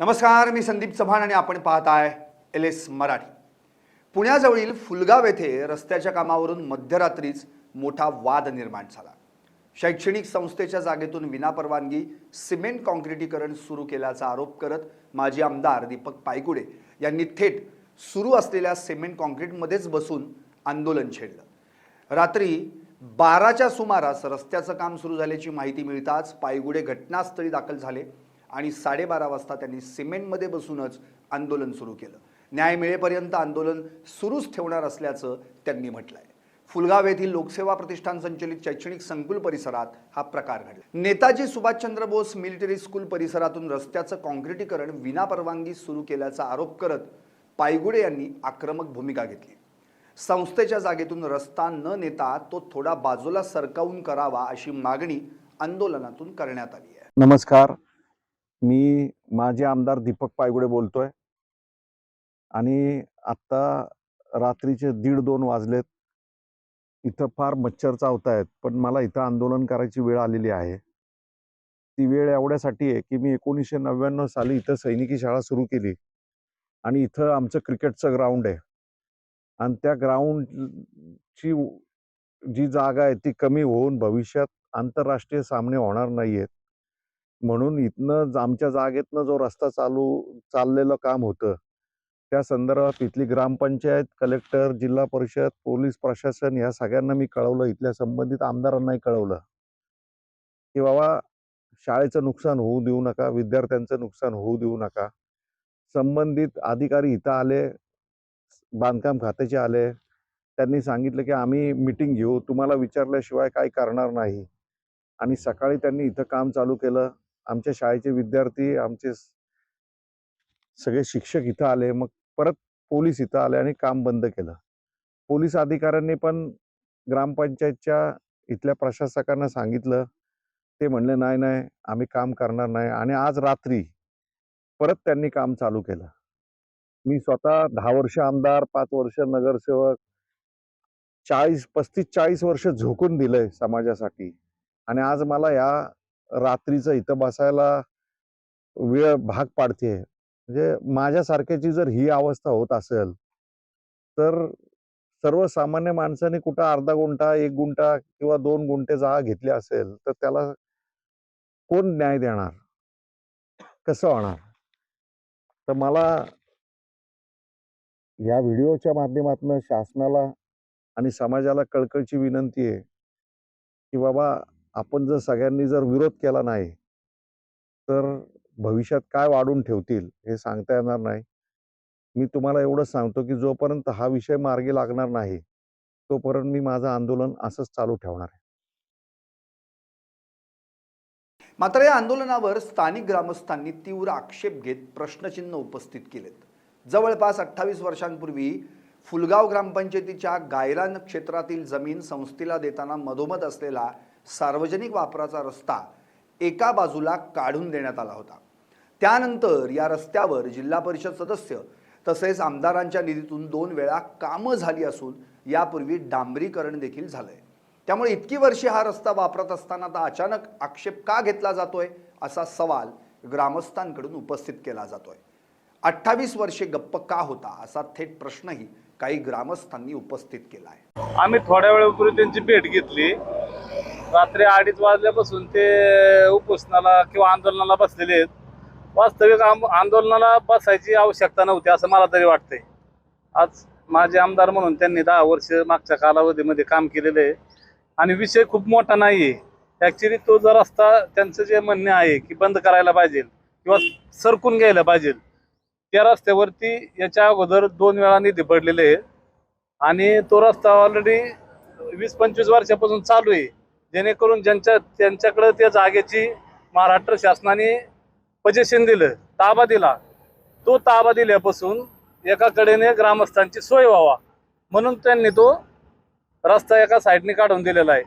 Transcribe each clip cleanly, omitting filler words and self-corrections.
नमस्कार, मी संदीप चव्हाण आणि आपण पाहताय LS मराठी। पुण्याजवळील फुलगाव येथे रस्त्याच्या कामावरून मध्यरात्रीच मोठा वाद निर्माण झाला। शैक्षणिक संस्थेच्या जागेतून विनापरवानगी सिमेंट काँक्रिटीकरण सुरू केल्याचा आरोप करत माजी आमदार दीपक पायगुडे यांनी थेट सुरू असलेल्या सिमेंट काँक्रीटमध्येच बसून आंदोलन छेडलं। रात्री 12च्या सुमारास रस्त्याचं काम सुरू झाल्याची माहिती मिळताच पायगुडे घटनास्थळी दाखल झाले आणि 12:30 वाजता त्यांनी सिमेंटमध्ये बसूनच आंदोलन सुरू केलं। न्याय मिळेपर्यंत आंदोलन सुरूच ठेवणार असल्याचं त्यांनी म्हटलंय। फुलगाव येथील लोकसेवा प्रतिष्ठान संचलित शैक्षणिक संकुल परिसरात हा प्रकार घडला। नेताजी सुभाषचंद्र बोस मिलिटरी स्कूल परिसरातून रस्त्याचं काँक्रिटीकरण विनापरवानगी सुरू केल्याचा आरोप करत पायगुडे यांनी आक्रमक भूमिका घेतली। संस्थेच्या जागेतून रस्ता न नेता तो थोडा बाजूला सरकावून करावा अशी मागणी आंदोलनातून करण्यात आली आहे। नमस्कार, मी माजी आमदार दीपक पायगुडे बोलतोय आणि आता रात्रीचे 1:30-2 वाजलेत। इथं फार मच्छर चावतायत, पण मला इथं आंदोलन करायची वेळ आलेली आहे। ती वेळ एवढ्यासाठी आहे की मी 1999 साली इथं सैनिकी शाळा सुरू केली आणि इथं आमचं क्रिकेटचं ग्राउंड आहे आणि त्या ग्राउंडची जी जागा आहे ती कमी होऊन भविष्यात आंतरराष्ट्रीय सामने होणार नाहीयेत, म्हणून इथनं आमच्या जागेतनं जो रस्ता चाललेलं काम होतं त्या संदर्भात इथली ग्रामपंचायत, कलेक्टर, जिल्हा परिषद, पोलीस प्रशासन या सगळ्यांना मी कळवलं। इथल्या संबंधित आमदारांनाही कळवलं की बाबा शाळेचं नुकसान होऊ देऊ नका, विद्यार्थ्यांचं नुकसान होऊ देऊ नका। संबंधित अधिकारी इथं आले, बांधकाम खात्याचे आले, त्यांनी सांगितलं की आम्ही मीटिंग घेऊ, तुम्हाला विचारल्याशिवाय काय करणार नाही। आणि सकाळी त्यांनी इथं काम चालू केलं। आमच्या शाळेचे विद्यार्थी, आमचे सगळे शिक्षक इथं आले, मग परत पोलीस इथं आले आणि काम बंद केलं। पोलीस अधिकाऱ्यांनी पण ग्रामपंचायतच्या इथल्या प्रशासकांना सांगितलं, ते म्हणले नाही नाही आम्ही काम करणार नाही आणि आज रात्री परत त्यांनी काम चालू केलं। मी स्वतः 10 वर्ष आमदार, 5 वर्ष नगरसेवक, 35-40 वर्ष झोकून दिलंय समाजासाठी आणि आज मला या रात्रीचं इथं बसायला वेळ भाग पाडते। म्हणजे माझ्यासारख्याची जर ही अवस्था होत असेल तर सर्वसामान्य माणसाने कुठं अर्धा गुंठा, 1 गुंठा किंवा 2 गुंठे जागा घेतली असेल तर त्याला कोण न्याय देणार, कसं होणार? तर मला या व्हिडिओच्या माध्यमातून शासनाला आणि समाजाला कळकळीची विनंती आहे की बाबा आपण जर सगळ्यांनी जर विरोध केला नाही तर भविष्यात काय वाढून ठेवतील हे सांगता येणार नाही। मी तुम्हाला एवढं सांगतो की जोपर्यंत हा विषय मार्गी लागणार नाही तोपर्यंत मी माझं आंदोलन असंच चालू ठेवणार आहे। मात्र या आंदोलनावर स्थानिक ग्रामस्थांनी तीव्र आक्षेप घेत प्रश्नचिन्ह उपस्थित केलेत। जवळपास 28 वर्षांपूर्वी फुलगाव ग्रामपंचायतीच्या गायरान क्षेत्रातील जमीन संस्थेला देताना मधोमध असलेला सार्वजनिक वापराचा रस्ता एका बाजूला काढून देण्यात आला होता। त्यानंतर या रस्त्यावर जिल्हा परिषद सदस्य तसेच आमदारांच्या निधीतून 2 वेळा कामं झाली असून यापूर्वी डांबरीकरण देखील झालंय। त्यामुळे इतकी वर्षे हा रस्ता वापरत असताना आता अचानक आक्षेप का घेतला जातोय असा सवाल ग्रामस्थांकडून उपस्थित केला जातोय। 28 वर्षे गप्प का होता असा थेट प्रश्नही काही ग्रामस्थांनी उपस्थित केला आहे। आम्ही थोड्या वेळापूर्वी त्यांची भेट घेतली। रात्री 2:30 वाजल्यापासून ते उपोषणाला किंवा आंदोलनाला बसलेले आहेत। वास्तविक आंदोलनाला बसायची आवश्यकता नव्हती असं मला तरी वाटतंय। आज माझे आमदार म्हणून त्यांनी 10 वर्ष मागच्या कालावधीमध्ये काम केलेलं आहे आणि विषय खूप मोठा नाहीये। ॲक्च्युली तो जर रस्ता त्यांचं जे म्हणणे आहे की बंद करायला पाहिजे किंवा सरकून घ्यायला पाहिजे, त्या रस्त्यावरती याच्या अगोदर 2 वेळा निधी पडलेले आहे आणि तो रस्ता ऑलरेडी 20-25 वर्षापासून चालू आहे, जेणेकरून त्यांच्याकडे त्या जागेची महाराष्ट्र शासनाने पोझिशन दिलं, ताबा दिला। तो ताबा दिल्यापासून एका कडेने ग्रामस्थांची सोय व्हावा म्हणून त्यांनी तो रस्ता एका साईडने काढून दिलेला आहे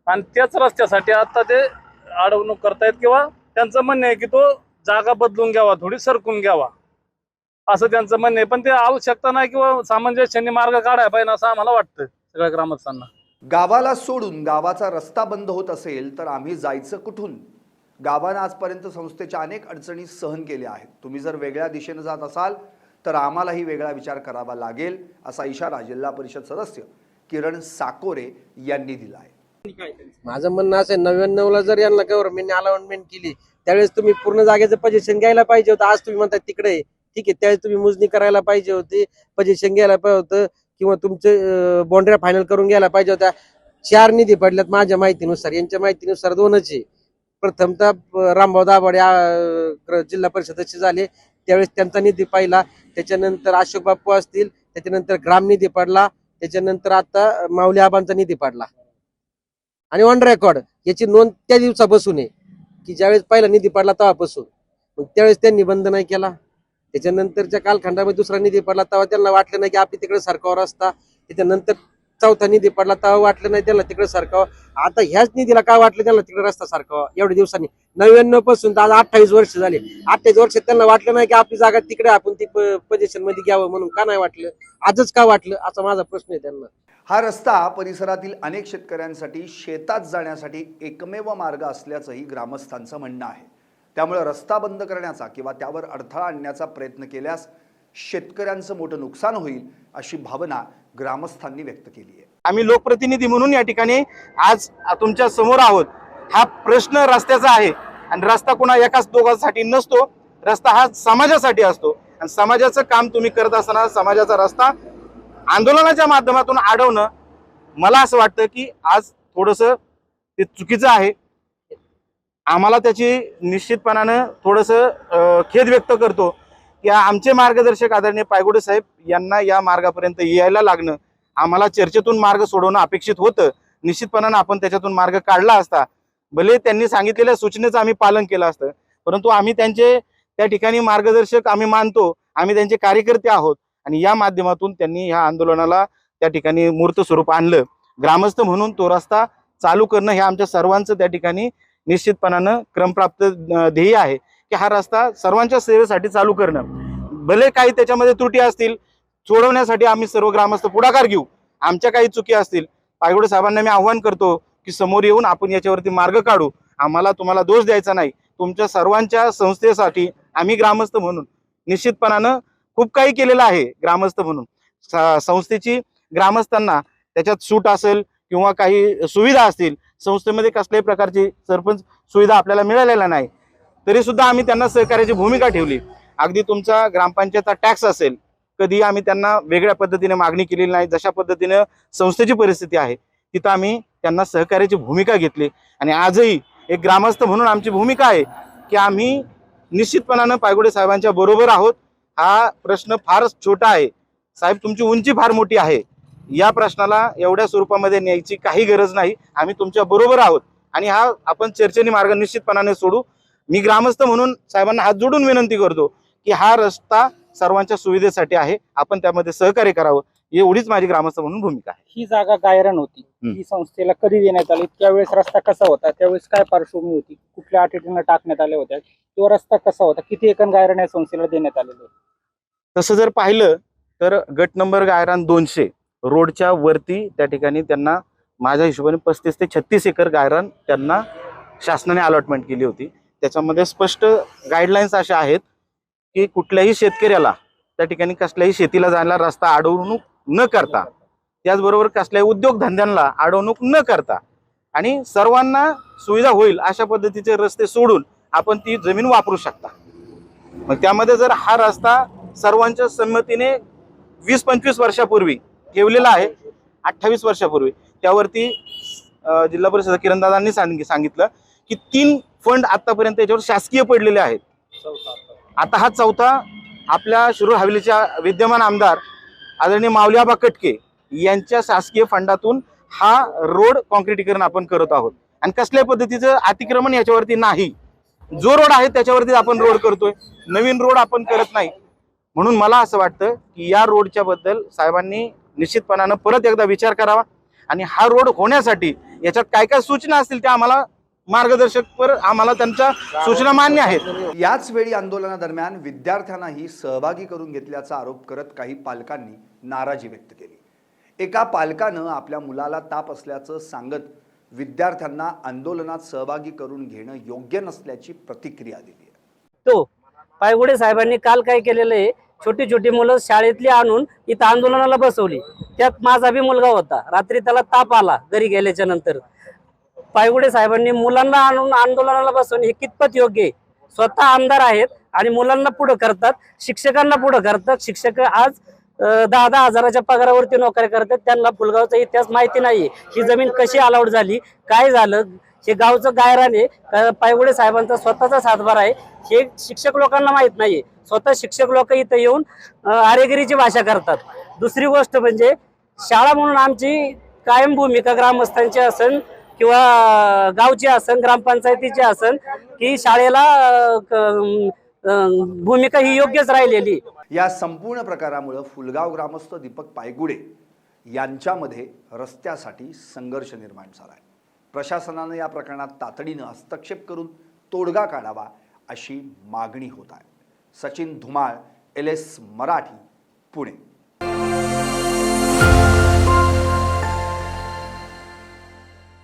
आणि त्याच रस्त्यासाठी आता ते अडवणूक करतायत किंवा त्यांचं म्हणणं आहे की तो जागा बदलून घ्यावा, थोडी सरकून घ्यावा असं त्यांचं म्हणणं आहे। पण ते आवश्यकता नाही किंवा सामंजस्याने मार्ग काढायला पाहिजे असं आम्हाला वाटतं सगळ्या ग्रामस्थांना। गावाला सोडून गावाचा रस्ता बंद होत असेल तर आम्ही जायचं कुठून गावानं आजपर्यंत संस्थेच्या अनेक अडचणी सहन केल्या आहेत. तुम्ही जर वेगळ्या दिशेने जात असाल तर आम्हालाही वेगळा विचार करावा लागेल, असा इशारा जिल्हा परिषद सदस्य किरण साकोरे यांनी दिला आहे. माझं म्हणणं असं 99ला जर यांना गव्हर्नमेंटने अलॉटमेंट केली त्यावेळेस तुम्ही पूर्ण जागेचं पोझिशन घ्यायला पाहिजे होतं. आज तुम्ही म्हणता तिकडे आहे, ठीक आहे, त्यावेळेस तुम्ही मोजणी करायला पाहिजे होती, पोझिशन घ्यायला पाहिजे होतं, किंवा तुमचे बाउंड्री फायनल करून घ्यायला पाहिजे होत्या. 4 निधी पडल्यात माझ्या माहितीनुसार, यांच्या माहितीनुसार 2च आहे. प्रथमतः रामभाऊ दाभाडे जिल्हा परिषदेचे झाले त्यावेळेस त्यांचा निधी पाहिला, त्याच्यानंतर अशोक बापू असतील, त्याच्यानंतर ग्राम निधी पडला, त्याच्यानंतर आता माऊली आबांचा निधी पडला. आणि ऑन रेकॉर्ड याची नोंद त्या दिवसापासून आहे की ज्यावेळेस पहिला निधी पडला तेव्हापासून. मग त्यावेळेस त्यांनी बंद नाही केला. त्याच्यानंतरच्या कालखंडामध्ये दुसरा निधी पडला तेव्हा त्यांना वाटलं नाही की आपली तिकडे सरकावर असता. त्याच्यानंतर चौथा निधी पडला तेव्हा वाटलं नाही त्यांना तिकडे सरकावं. आता ह्याच निधीला काय वाटलं त्यांना तिकडे रस्ता सरकावा एवढ्या दिवसांनी. 99 पासून तर आज 28 वर्ष झाले. 28 वर्षात त्यांना वाटलं नाही की आपली जागा तिकडे आपण ती पोझिशन मध्ये घ्यावं, म्हणून का नाही वाटलं, आजच का वाटलं, असा माझा प्रश्न आहे त्यांना. हा रस्ता परिसरातील अनेक शेतकऱ्यांसाठी शेतात जाण्यासाठी एकमेव मार्ग असल्याचंही ग्रामस्थांचं म्हणणं आहे. त्यामुळे रस्ता बंद करण्याचा किंवा त्यावर अडथळा आणण्याचा प्रयत्न केल्यास शेतकऱ्यांचं मोठं नुकसान होईल, अशी भावना ग्रामस्थांनी व्यक्त केली आहे. आम्ही लोकप्रतिनिधी म्हणून या ठिकाणी आज तुमच्या समोर आहोत. हा प्रश्न रस्त्याचा आहे आणि रस्ता कोणा एकाच दोघांसाठी नसतो, रस्ता हा समाजासाठी असतो. आणि समाजाचं काम तुम्ही करत असताना समाजाचा रस्ता आंदोलनाच्या माध्यमातून अडवणं, मला असं वाटतं की आज थोडंसं ते चुकीचं आहे. आम्हाला त्याची निश्चितपणानं थोडंसं खेद व्यक्त करतो की आमचे मार्गदर्शक आदरणीय पायगुडे साहेब यांना या मार्गापर्यंत यायला लागणं, आम्हाला चर्चेतून मार्ग सोडवणं अपेक्षित होतं. निश्चितपणानं आपण त्याच्यातून मार्ग काढला असता, भले त्यांनी सांगितलेल्या सूचनेचं आम्ही पालन केलं असतं, परंतु आम्ही त्यांचे त्या ठिकाणी मार्गदर्शक आम्ही मानतो, आम्ही त्यांचे कार्यकर्ते आहोत. आणि या माध्यमातून त्यांनी ह्या आंदोलनाला त्या ठिकाणी मूर्त स्वरूप आणलं. ग्रामस्थ म्हणून तो रस्ता चालू करणं हे आमच्या सर्वांचं त्या ठिकाणी निश्चितपणानं क्रमप्राप्त ध्येय आहे की हा रस्ता सर्वांच्या सेवेसाठी चालू करणं. भले काही त्याच्यामध्ये त्रुटी असतील, सोडवण्यासाठी आम्ही सर्व ग्रामस्थ पुढाकार घेऊ. आमच्या काही चुकी असतील, पायगुडे साहेबांना मी आव्हान करतो की समोर येऊन आपण याच्यावरती मार्ग काढू. आम्हाला तुम्हाला दोष द्यायचा नाही. तुमच्या सर्वांच्या संस्थेसाठी आम्ही ग्रामस्थ म्हणून निश्चितपणानं खूप काही केलेलं आहे. ग्रामस्थ म्हणून संस्थेची ग्रामस्थांना त्याच्यात सूट असेल किंवा काही सुविधा असतील, संस्थेमध्ये कसल्याही प्रकारची सरपंच सुविधा आपल्याला मिळालेल्या नाही, तरी सुद्धा आम्ही त्यांना सहकार्याची भूमिका ठेवली. अगदी तुमचा ग्रामपंचायतचा टॅक्स असेल, कधी आम्ही त्यांना वेगळ्या पद्धतीने मागणी केलेली नाही. जशा पद्धतीने संस्थेची परिस्थिती आहे तिथं आम्ही त्यांना सहकार्याची भूमिका घेतली. आणि आजही एक ग्रामस्थ म्हणून आमची भूमिका आहे की आम्ही निश्चितपणानं पायगुडे साहेबांच्या बरोबर आहोत. हा प्रश्न फारच छोटा आहे साहेब, तुमची उंची फार मोठी आहे, या प्रश्नाला एवढ्या स्वरूपामध्ये न्यायची काही गरज नाही. आम्ही तुमच्या बरोबर आहोत आणि हा आपण चर्चेने मार्ग निश्चितपणाने सोडू. मी ग्रामस्थ म्हणून साहेबांना हात जोडून विनंती करतो की हा रस्ता सर्वांच्या सुविधेसाठी आहे, आपण त्यामध्ये सहकार्य करावं, एवढीच माझी ग्रामस्थ म्हणून भूमिका आहे. ही जागा गायरान होती, ही संस्थेला कधी देण्यात आली, त्यावेळेस रस्ता कसा होता, त्यावेळेस काय पार्श्वभूमी होती, कुठल्या अटीने टाकण्यात आल्या होत्या, किंवा रस्ता कसा होता, किती एकन गायरान या संस्थेला देण्यात आलेलं होतं? तसं जर पाहिलं तर गट नंबर गायरान 200 रोडच्या वरती त्या ठिकाणी त्यांना माझ्या हिशोबाने 35 ते 36 एकर गायरान त्यांना शासनाने अलॉटमेंट केली होती. त्याच्यामध्ये स्पष्ट गाईडलाईन्स अशा आहेत की कुठल्याही शेतकऱ्याला त्या ठिकाणी कसल्याही शेतीला जायला रस्ता अडवणूक न करता, त्याचबरोबर कसल्याही उद्योगधंद्यांना अडवणूक न करता आणि सर्वांना सुविधा होईल अशा पद्धतीचे रस्ते सोडून आपण ती जमीन वापरू शकता. मग त्यामध्ये जर हा रस्ता सर्वांच्या संमतीने 20-25 वर्षापूर्वी ठेवलेला आहे, 28 वर्षापूर्वी, त्यावरती जिल्हा परिषद किरणदादांनी सांगितलं की 3 फंड आतापर्यंत याच्यावर शासकीय पडलेले आहेत. आता हा चौथा आपल्या शिरूर हवेलीच्या विद्यमान आमदार आदरणीय माऊली आबा कटके यांच्या शासकीय फंडातून हा रोड कॉन्क्रिटीकरण आपण करत आहोत. आणि कसल्या पद्धतीचं अतिक्रमण याच्यावरती नाही, जो रोड आहे त्याच्यावरती आपण रोड करतोय, नवीन रोड आपण करत नाही. म्हणून मला असं वाटतं की या रोडच्या बद्दल साहेबांनी निश्चितपणानं परत एकदा विचार करावा आणि हा रोड होण्यासाठी याच्यात काय काय सूचना असतील त्या आम्हाला मार्गदर्शकवर आम्हाला त्यांच्या सूचना मान्य आहेत. याच वेळी आंदोलनादरम्यान विद्यार्थ्यांनाही सहभागी करून घेतल्याचा आरोप करत काही पालकांनी नाराजी व्यक्त केली. एका पालकानं आपल्या मुलाला ताप असल्याचं सांगत विद्यार्थ्यांना आंदोलनात सहभागी करून घेणं योग्य नसल्याची प्रतिक्रिया दिली आहे. तो पायगुडे साहेबांनी काल काय केलेलं आहे, छोटी छोटी मुलं शाळेतली आणून इथं आंदोलनाला बसवली. त्यात माझा बी मुलगा होता. रात्री त्याला ताप आला घरी गेल्याच्या नंतर. पायगुडे साहेबांनी मुलांना आणून आंदोलनाला बसवणे हे कितपत योग्य आहे? स्वतः आमदार आहेत आणि मुलांना पुढे करतात, शिक्षकांना पुढे करतात. शिक्षक आज 10-10 हजाराच्या पगारावरती नोकरी करतात. त्यांना फुलगावचा इतिहास माहिती नाही. ही जमीन कशी अलाउड झाली, काय झालं, हे गावचं गायरान आहे, पायगुडे साहेबांचा स्वतःचा सातबारा आहे, हे शिक्षक लोकांना माहित नाहीये. स्वतः शिक्षक लोक इथं येऊन आरेगिरीची भाषा करतात. दुसरी गोष्ट म्हणजे शाळा म्हणून आमची कायम भूमिका ग्रामस्थांची असेल किंवा गावची असेल, ग्रामपंचायतीची असेल, की शाळेला भूमिका ही योग्यच राहिलेली. या संपूर्ण प्रकारामुळे फुलगाव ग्रामस्थ दीपक पायगुडे यांच्यामध्ये रस्त्यासाठी संघर्ष निर्माण झाला आहे. प्रशासनानं या प्रकरणात तातडीनं हस्तक्षेप करून तोडगा काढावा अशी मागणी होत आहे. सचिन धुमाळ, LS मराठी, पुणे.